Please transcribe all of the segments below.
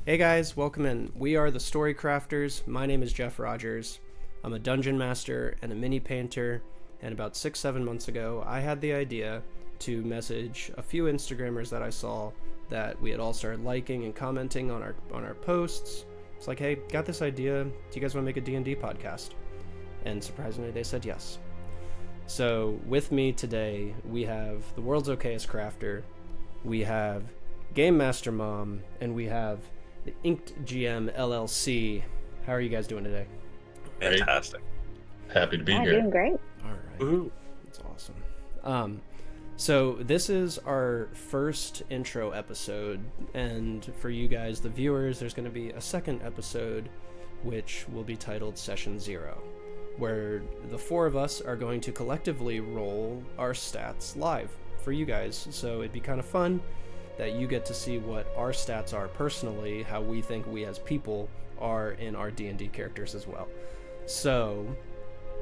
Hey guys, welcome in. We are the Story Crafters. My name is Jeff Rogers. I'm a dungeon master and a mini painter, and about 6-7 months ago, I had the idea to message a few Instagrammers that I saw that we had all started liking and commenting on our posts. It's like, hey, got this idea. Do you guys want to make a D&D podcast? And surprisingly, they said yes. So with me today, we have the world's okayest crafter, we have Game Master Mom, and we have the Inked GM LLC. How are you guys doing today? Fantastic. Happy to be here. Doing great. All right. Woo-hoo. That's awesome. So this is our first intro episode, and for you guys, the viewers, there's going to be a second episode, which will be titled Session 0, where the four of us are going to collectively roll our stats live for you guys. So it'd be kind of fun that you get to see what our stats are personally, how we think we as people are in our D&D characters as well. So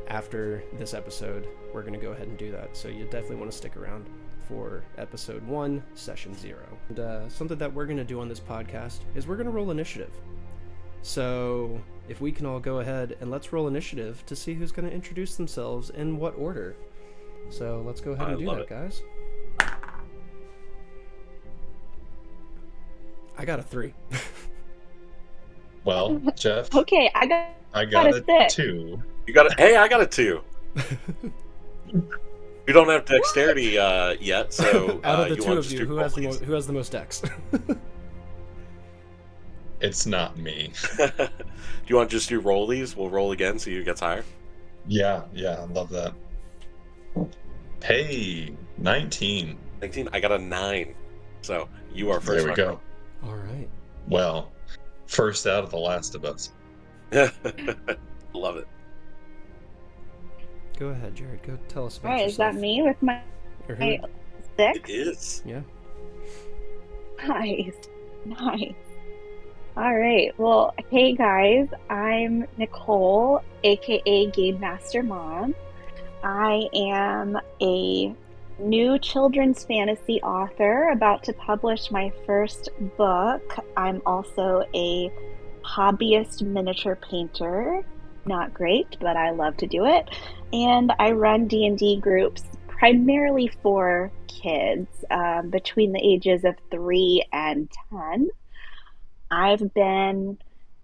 after this episode, we're going to go ahead and do that. So you definitely want to stick around for episode 1, session 0. And something that we're going to do on this podcast is we're going to roll initiative. So if we can all go ahead and let's roll initiative to see who's going to introduce themselves in what order. So let's go ahead and do that, guys. I got a 3. Well, Jeff, Okay, I got a a 6. 2. You got it. Hey, I got it too. You don't have dexterity yet, so Out of the you two want of to you, do who has the most dex? It's not me. Do you want to just do rollies? We'll roll again so you gets higher. Yeah, I love that. Hey, 19. 19. I got a 9. So you are first. There we go. All right. Well, first out of The Last of Us. Love it. Go ahead, Jared. Go tell us about Alright, yourself. is that me with my Or who? 6? It is. Yeah. Nice. Alright, well, hey guys, I'm Nicole, aka Game Master Mom. I am a new children's fantasy author about to publish my first book. I'm also a hobbyist miniature painter. Not great, but I love to do it. And I run D&D groups primarily for kids between the ages of 3 and 10. I've been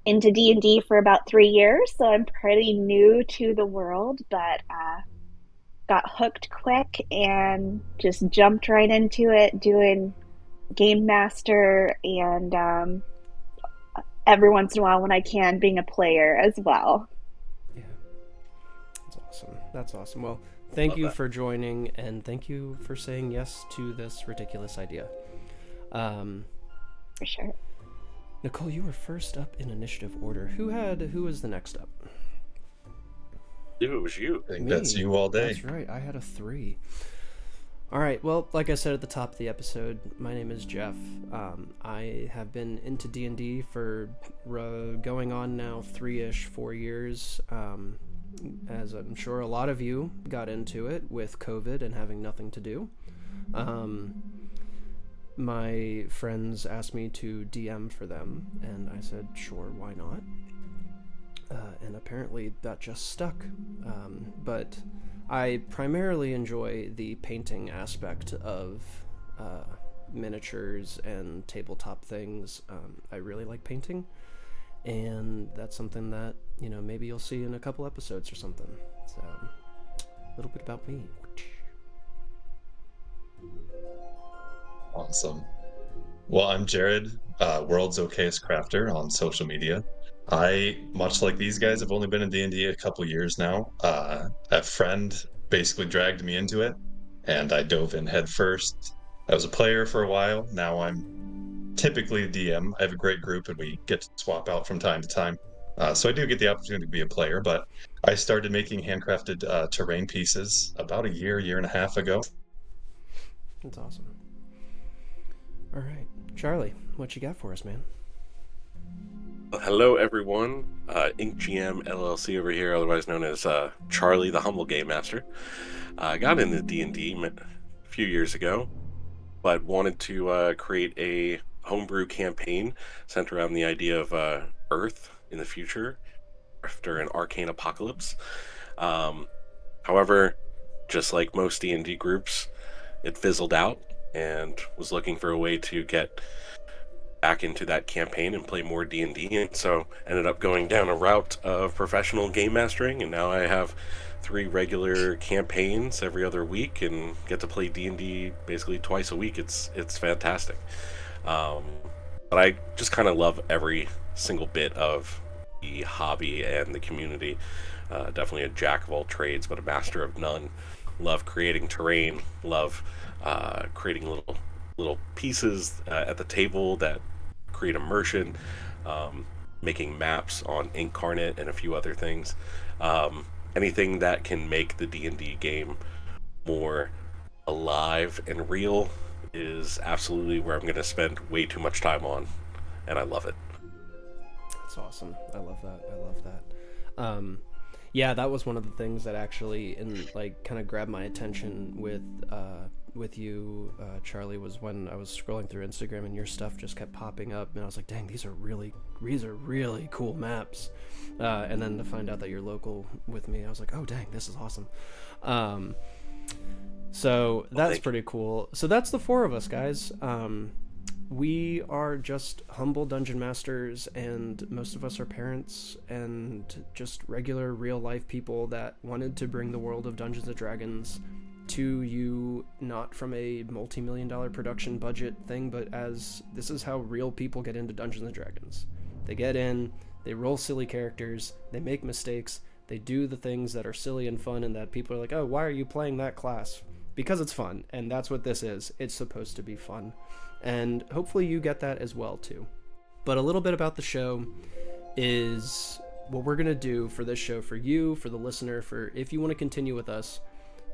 into D&D for about 3 years, so I'm pretty new to the world, but got hooked quick and just jumped right into it, doing Game Master and every once in a while when I can, being a player as well. Yeah. That's awesome. Well, thank you for joining, and thank you for saying yes to this ridiculous idea. For sure. Nicole, you were first up in initiative order. Who was the next up? Dude, it was you. I think Me. that's you all day. That's right. I had a 3. All right. Well, like I said at the top of the episode, my name is Jeff. I have been into D&D for going on now 4 years. As I'm sure a lot of you got into it with COVID and having nothing to do. My friends asked me to DM for them, and I said, sure, why not? And apparently that just stuck. But I primarily enjoy the painting aspect of miniatures and tabletop things. I really like painting, and that's something that, maybe you'll see in a couple episodes or something. So, a little bit about me. Awesome. Well, I'm Jared, world's okayest crafter on social media. I, much like these guys, have only been in D&D a couple years now. A friend basically dragged me into it, and I dove in head first. I was a player for a while. Now I'm typically a DM. I have a great group, and we get to swap out from time to time. So I do get the opportunity to be a player, but I started making handcrafted terrain pieces about a year and a half ago. That's awesome. All right. Charlie, what you got for us, man? Well, hello, everyone. Ink GM LLC over here, otherwise known as Charlie, the Humble Game Master. I got into D&D a few years ago, but wanted to create a homebrew campaign centered around the idea of Earth in the future after an arcane apocalypse. However, just like most D&D groups, it fizzled out, and was looking for a way to get back into that campaign and play more D&D, and so ended up going down a route of professional game mastering, and now I have 3 regular campaigns every other week and get to play D&D basically twice a week. It's fantastic. But I just kind of love every single bit of the hobby and the community. Definitely a jack of all trades, but a master of none. Love creating terrain. Love creating little pieces at the table that create immersion. Making maps on Incarnate and a few other things. Anything that can make the D&D game more alive and real is absolutely where I'm going to spend way too much time on, and I love it. That's awesome. I love that. Yeah, that was one of the things that actually kind of grabbed my attention with you, Charlie, was when I was scrolling through Instagram and your stuff just kept popping up, and I was like, dang, these are really cool maps. And then to find out that you're local with me, I was like, oh dang, this is awesome. So that's pretty cool. So that's the 4 of us, guys. We are just humble dungeon masters, and most of us are parents and just regular real life people that wanted to bring the world of Dungeons & Dragons to you, not from a multi-million-dollar production budget thing, but as this is how real people get into Dungeons & Dragons. They get in, they roll silly characters, they make mistakes, they do the things that are silly and fun, and that people are like, oh, why are you playing that class? Because it's fun, and that's what this is. It's supposed to be fun. And hopefully you get that as well, too. But a little bit about the show is what we're going to do for this show, for you, for the listener, for if you want to continue with us.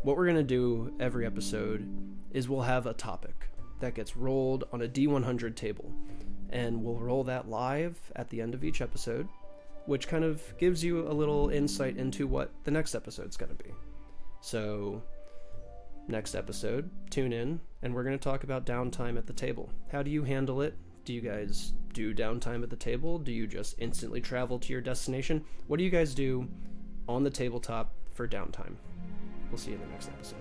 What we're going to do every episode is we'll have a topic that gets rolled on a D100 table. And we'll roll that live at the end of each episode, which kind of gives you a little insight into what the next episode's going to be. So next episode, tune in, and we're going to talk about downtime at the table. How do you handle it? Do you guys do downtime at the table? Do you just instantly travel to your destination? What do you guys do on the tabletop for downtime? We'll see you in the next episode.